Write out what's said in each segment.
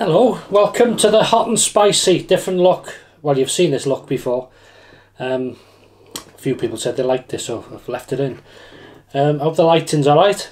Hello, welcome to the hot and spicy, different look. Well, you've seen this look before. A few people said they liked this, so I've left it in. I hope the lighting's alright.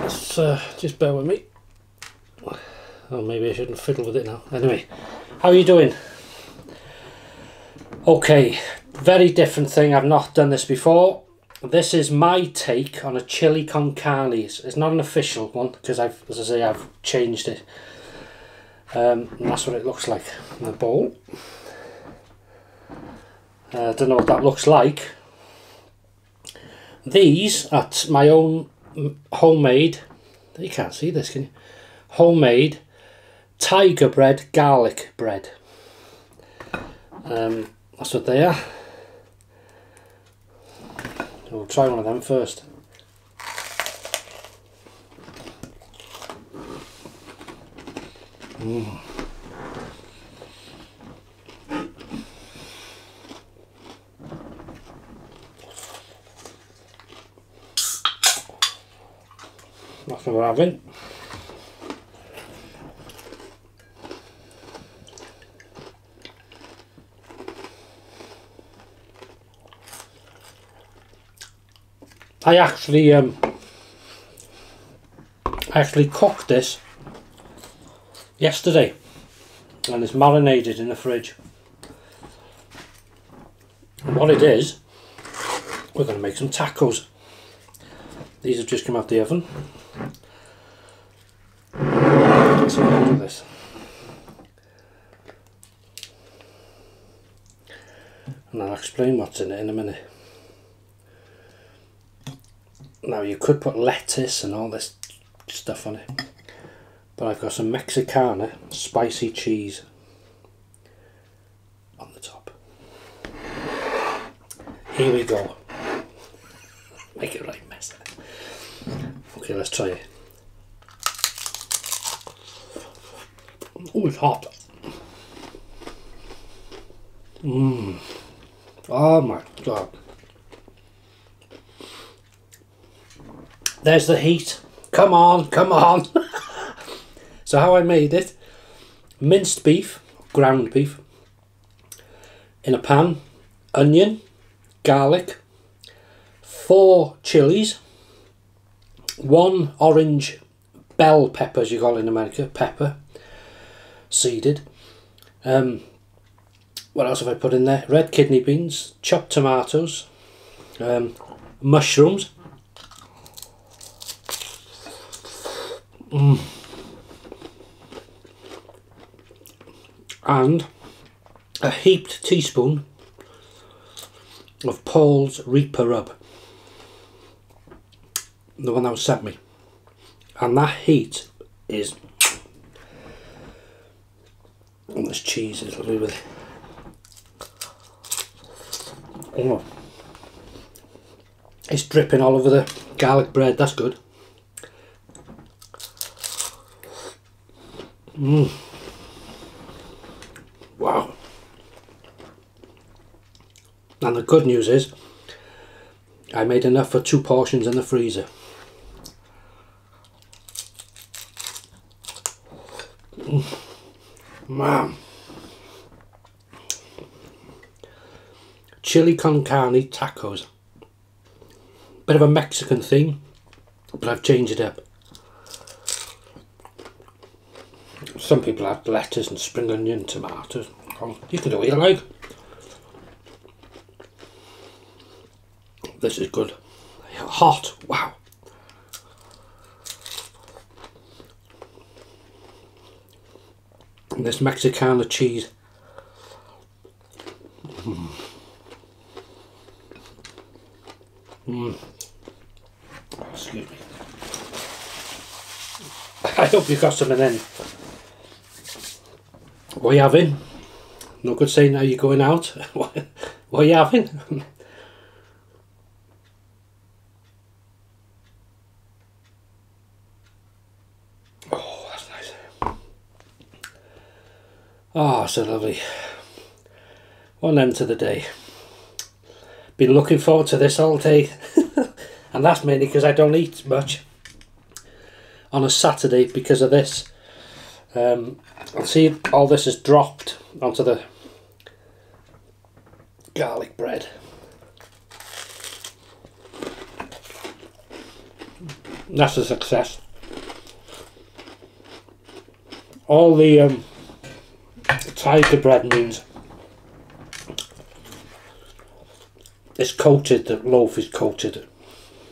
Just bear with me. Oh, maybe I shouldn't fiddle with it now. Anyway, how are you doing? Okay, very different thing. I've not done this before. This is my take on a chili con carne. It's not an official one because as I say, I've changed it. And that's what it looks like in the bowl. I don't know what that looks like. These are my own homemade. You can't see this, can you? Homemade tiger bread, garlic bread. That's what they are. We'll try one of them first. That's what we're having. I actually cooked this yesterday and it's marinated in the fridge. And what it is, we're going to make some tacos. These have just come out the oven. Let's have a look at this. And I'll explain what's in it in a minute. Now you could put lettuce and all this stuff on it, but I've got some Mexicana spicy cheese on the top. Here we go. Make it a right mess. Okay, let's try it. Oh, it's hot. Oh my god. There's the heat. Come on, come on. So how I made it: minced beef, ground beef, in a pan, onion, garlic, 4 chilies, 1 orange bell pepper, as you call it in America, pepper, seeded. What else have I put in there? Red kidney beans, chopped tomatoes, mushrooms. And a heaped teaspoon of Paul's Reaper rub, the one that was sent me, and that heat is, and this cheese is lovely with it. Oh, it's dripping all over the garlic bread. That's good. Wow. And the good news is I made enough for 2 portions in the freezer. Man. Chili con carne tacos. Bit of a Mexican theme, but I've changed it up. Some people add lettuce and spring onion, tomatoes. Oh, you can do what you like. This is good. Hot, wow. And this Mexicana cheese. Excuse me. I hope you got something in. What are you having? No good saying, are you going out? What are you having? Oh, that's nice. Oh, so lovely. One end to the day. Been looking forward to this all day. And that's mainly because I don't eat much on a Saturday because of this. I'll see all this is dropped onto the garlic bread. That's a success. All the tiger bread means it's coated, the loaf is coated.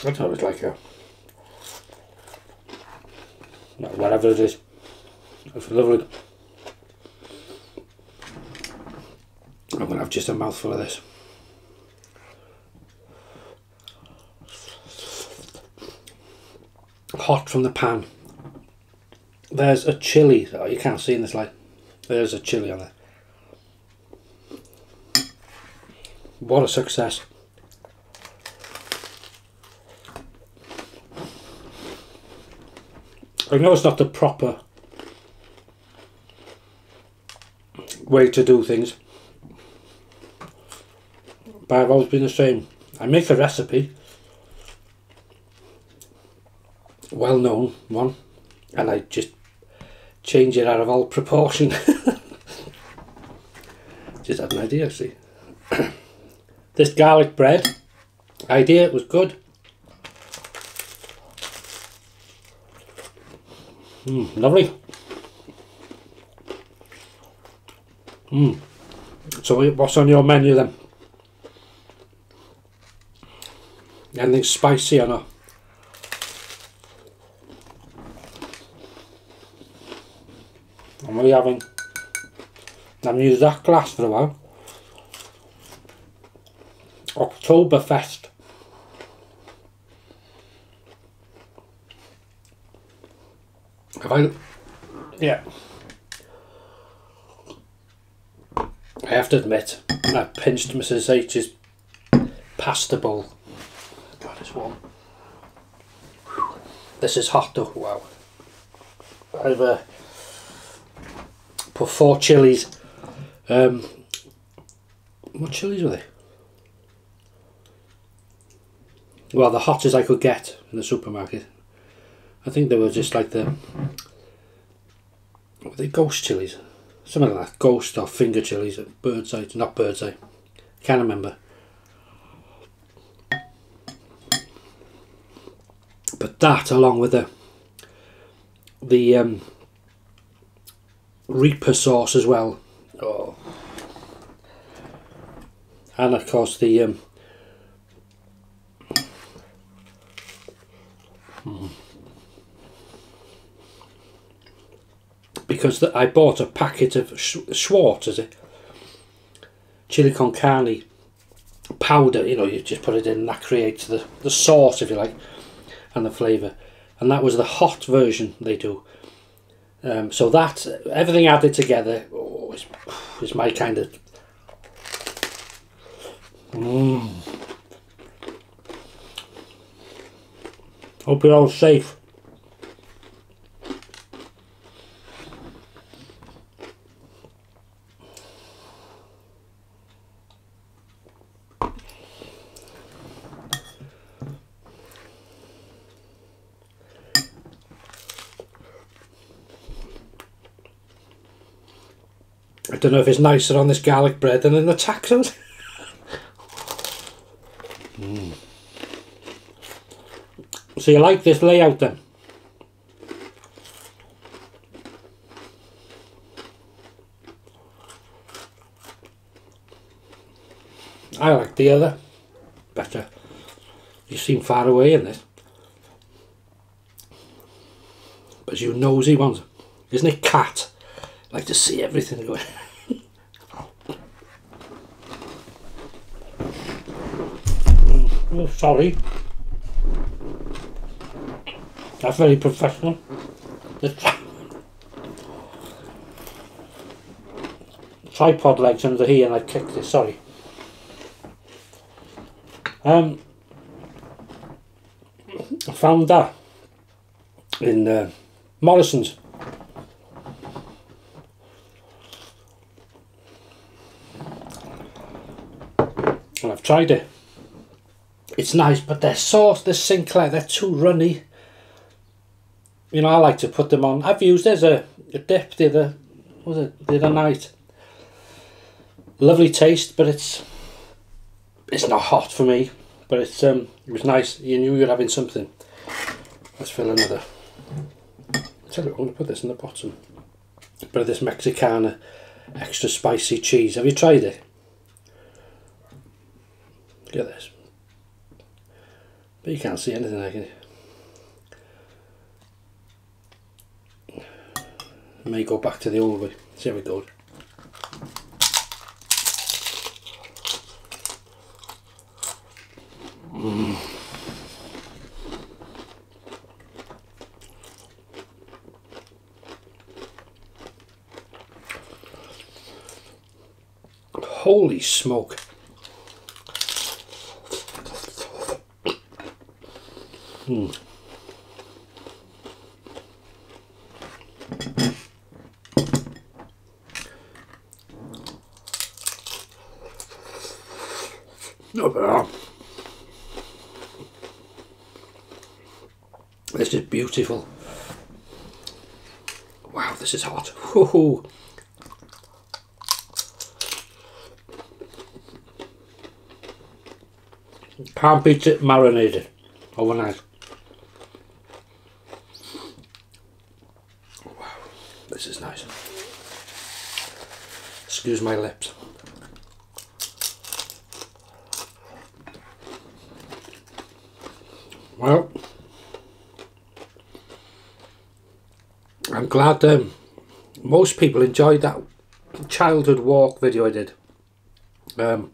I don't know, it's like a, whatever it is. It's lovely. I'm going to have just a mouthful of this. Hot from the pan. There's a chilli. Oh, you can't see in this light. There's a chilli on it. What a success. I know it's not the proper way to do things, but I've always been the same. I make a recipe, well known one, and I just change it out of all proportion. Just had an idea, see. This garlic bread idea was good. Lovely. So what's on your menu then? Anything spicy or not? I'm really having, I haven't used that glass for a while. Oktoberfest. Yeah. I have to admit, I pinched Mrs. H's pasta bowl. God, it's warm. This is hot though, wow. I've put 4 chilies. What chilies were they? Well, the hottest I could get in the supermarket. I think they were just like the, were they ghost chilies? Something like that, ghost or finger chilies, bird's eye, not bird's eye. Can't remember. But that, along with the Reaper sauce as well. Oh. And of course the because I bought a packet of Schwartz, is it? Chilli Con Carne powder, you know, you just put it in and that creates the sauce, if you like, and the flavour. And that was the hot version they do. So that, everything added together, is my kind of... Hope you're all safe. I don't know if it's nicer on this garlic bread than in the tacos. So you like this layout then? I like the other better. You seem far away in this. But you nosy ones. Isn't it cat? Like to see everything going. Oh, sorry. That's very professional. The tripod legs under here and I kicked it, sorry. I found that in Morrison's. And I've tried it. It's nice, but their sauce, the Sinclair, they're too runny. you know, I like to put them on. I've used as a dip the other night. Lovely taste, but it's not hot for me. But it was nice. You knew you were having something. Let's fill another. Tell you what, I'm going to put this in the bottom. But this Mexicana extra spicy cheese. Have you tried it? Look at this. But you can't see anything like it. May go back to the old way. See how it goes. Holy smoke. This is beautiful. Wow, this is hot. Woohoo. Can't beat it marinated overnight. Wow, this is nice. Excuse my lips. Well, I'm glad most people enjoyed that childhood walk video I did. And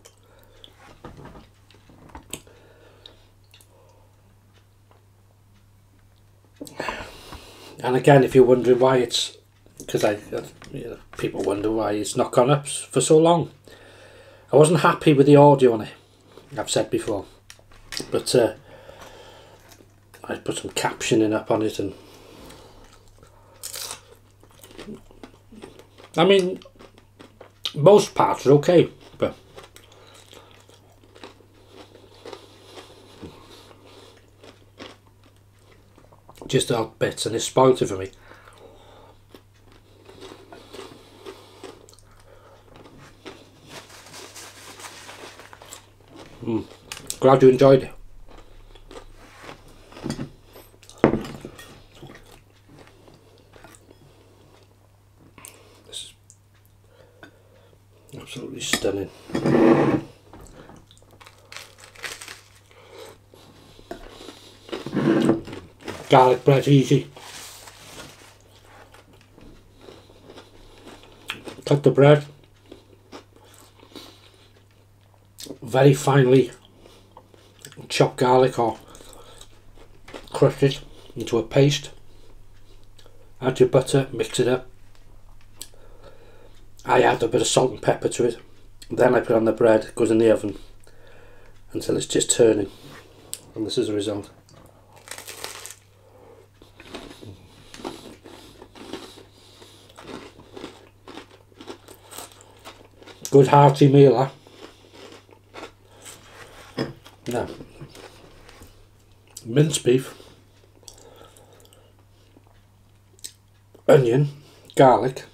again, if you're wondering why it's, because you know, people wonder why it's not gone up for so long. I wasn't happy with the audio on it, I've said before, but I put some captioning up on it, and I mean, most parts are okay, but just the odd bits, and it spoiled it for me. Glad you enjoyed it. This is absolutely stunning. Garlic bread, easy. Cut the bread, very finely chop garlic or crush it into a paste, add your butter, mix it up. I add a bit of salt and pepper to it, then I put on the bread, it goes in the oven until it's just turning, and this is the result. Good hearty meal, huh? Now, minced beef, onion, garlic,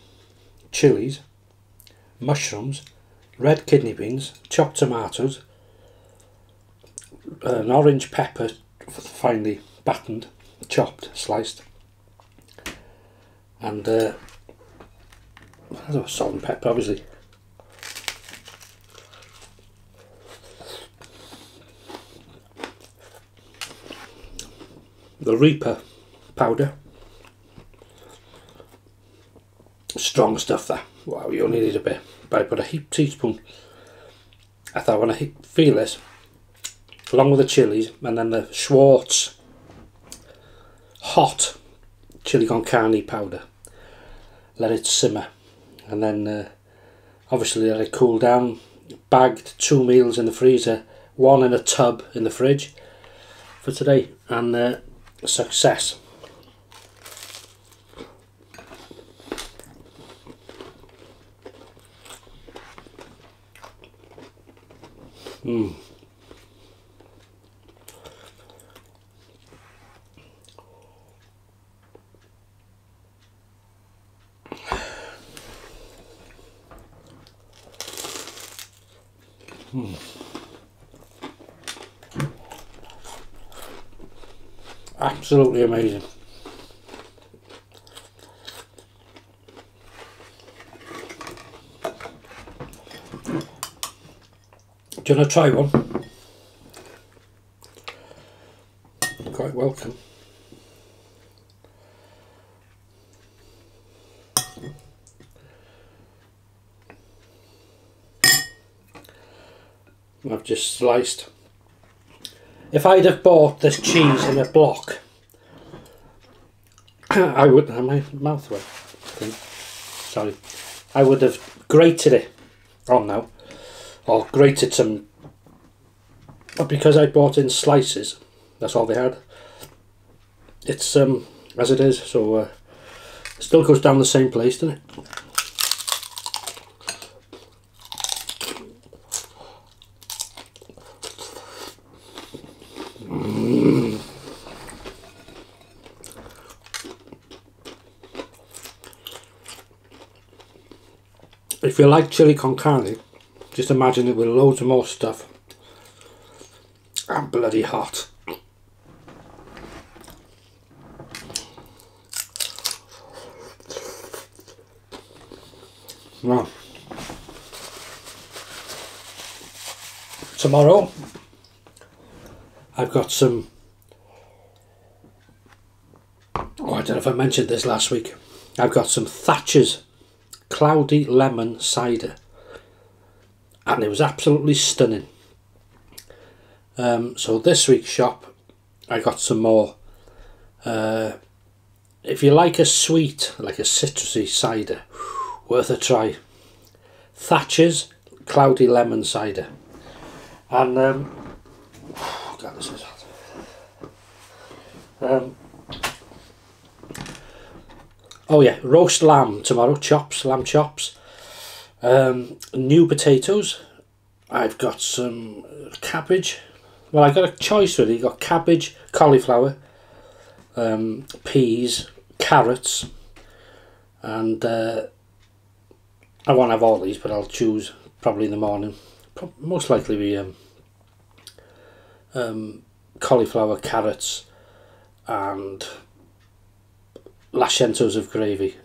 chilies, mushrooms, red kidney beans, chopped tomatoes, an orange pepper finely battened, chopped, sliced, and salt and pepper obviously. The Reaper powder, strong stuff that. Wow, you only need a bit, but I put a teaspoon. I thought when I feel this, along with the chilies, and then the Schwartz hot Chilli Con Carne powder, let it simmer, and then obviously let it cool down. Bagged 2 meals in the freezer, 1 in a tub in the fridge for today, and success. Absolutely amazing. Do you want to try one? You're quite welcome. I've just sliced. If I'd have bought this cheese in a block, I would have my mouth wet. Sorry. I would have grated it on now, or grated some, but because I bought in slices, that's all they had. It's as it is, so it still goes down the same place, doesn't it? If you like chili con carne, just imagine it with loads of more stuff and bloody hot. Now, tomorrow I've got some, I don't know if I mentioned this last week, I've got some Thatcher's cloudy lemon cider, and it was absolutely stunning. So this week's shop I got some more. If you like a sweet, like a citrusy cider, worth a try. Thatcher's cloudy lemon cider. And God, this is hot. Oh yeah, roast lamb tomorrow, chops, lamb chops. New potatoes. I've got some cabbage. Well, I've got a choice really. You've got cabbage, cauliflower, peas, carrots, and I won't have all these, but I'll choose probably in the morning. Most likely be cauliflower, carrots, and lascientos of gravy,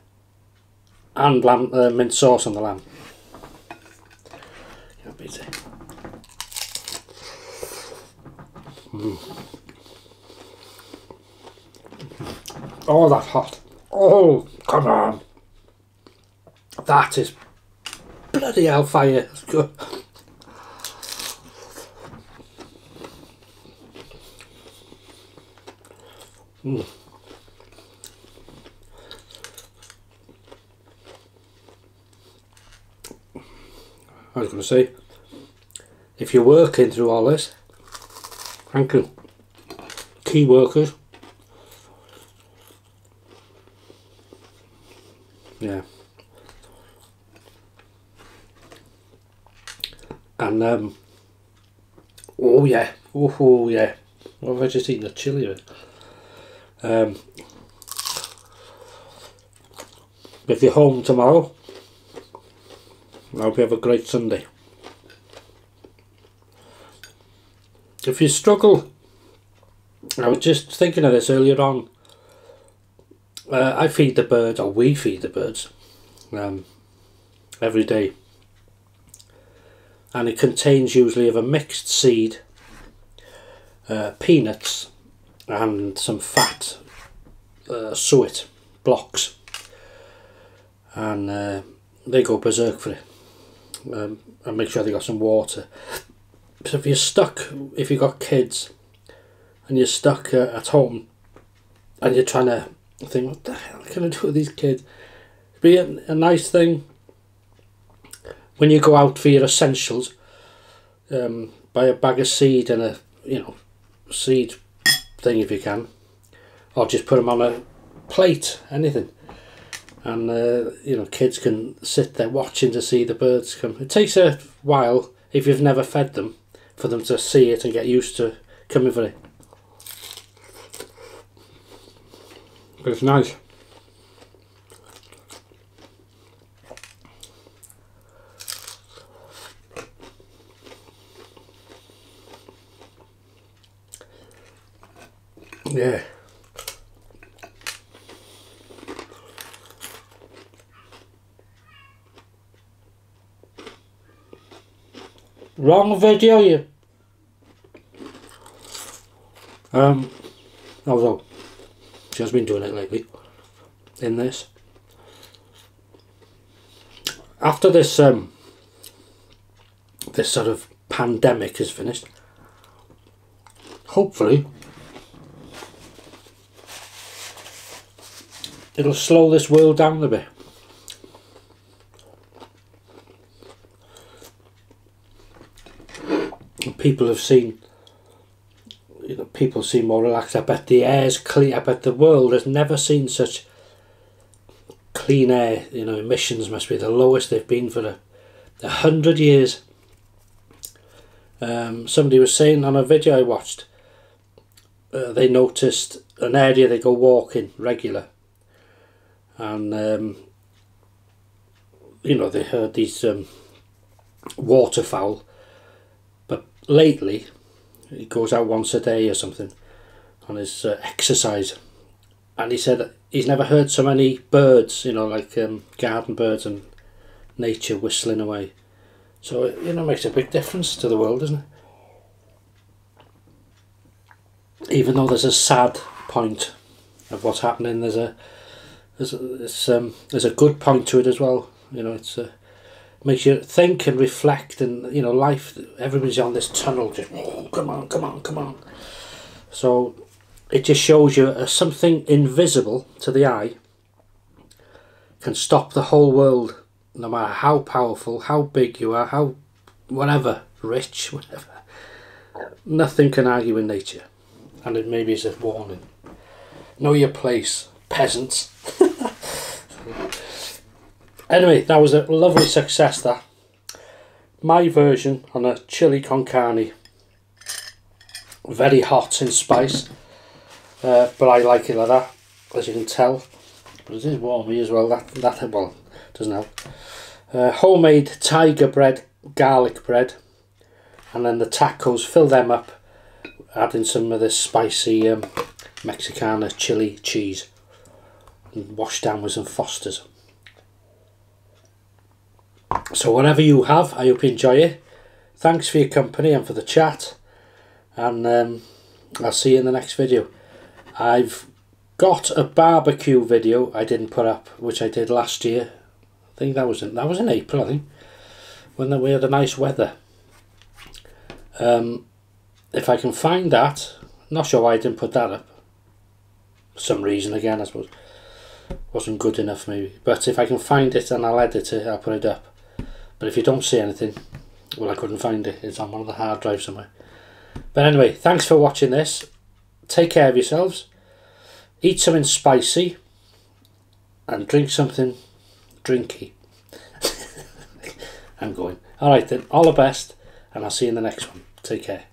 and lamb, mint sauce on the lamb. Can't beat it. Oh, that's hot. Oh, come on. That is bloody hellfire. It's good. I was going to say, if you're working through all this, thank you. Key workers. Yeah. And oh yeah, oh yeah. What have I just eaten? A chili with? If you're home tomorrow, I hope you have a great Sunday. If you struggle, I was just thinking of this earlier on. I feed the birds, or we feed the birds, every day, and it contains usually of a mixed seed, peanuts, and some fat suet blocks, and they go berserk for it. And make sure they got some water. So if you're stuck, if you've got kids and you're stuck at home and you're trying to think, what the hell can I do with these kids? It'd be a nice thing when you go out for your essentials, buy a bag of seed and a, you know, seed thing if you can, or just put them on a plate, anything. And you know, kids can sit there watching to see the birds come. It takes a while, if you've never fed them, for them to see it and get used to coming for it. But it's nice. Yeah. Wrong video, you. Although she has been doing it lately. In this, after this this sort of pandemic is finished, hopefully it'll slow this world down a bit. People have seen, you know, people seem more relaxed. I bet the air's clean. I bet the world has never seen such clean air. You know, emissions must be the lowest they've been for 100 years. Somebody was saying on a video I watched, they noticed an area they go walking regular, and you know, they heard these waterfowl, but lately he goes out once a day or something on his exercise, and he said he's never heard so many birds, you know, like garden birds and nature whistling away. So, you know, it makes a big difference to the world, doesn't it? Even though there's a sad point of what's happening, there's a good point to it as well. You know, it's makes you think and reflect, and you know, life. Everybody's on this tunnel, just oh, come on, come on, come on. So it just shows you something invisible to the eye can stop the whole world. No matter how powerful, how big you are, how whatever, rich, whatever, nothing can argue with nature. And it maybe is a warning. Know your place, peasants. Anyway, that was a lovely success, that. My version on a chili con carne. Very hot in spice. But I like it like that, as you can tell. But it is warmy as well, that well, doesn't help. Homemade tiger bread, garlic bread, and then the tacos, fill them up, adding some of this spicy Mexicana chili cheese, and wash down with some Fosters. So whatever you have, I hope you enjoy it. Thanks for your company and for the chat, and I'll see you in the next video. I've got a barbecue video I didn't put up, which I did last year. I think that was in April, I think, when we had a nice weather. If I can find that, not sure why I didn't put that up. For some reason, again, I suppose wasn't good enough maybe. But if I can find it and I'll edit it, I'll put it up. But if you don't see anything, well, I couldn't find it. It's on one of the hard drives somewhere. But anyway, thanks for watching this. Take care of yourselves. Eat something spicy and drink something drinky. I'm going. Alright then, all the best, and I'll see you in the next one. Take care.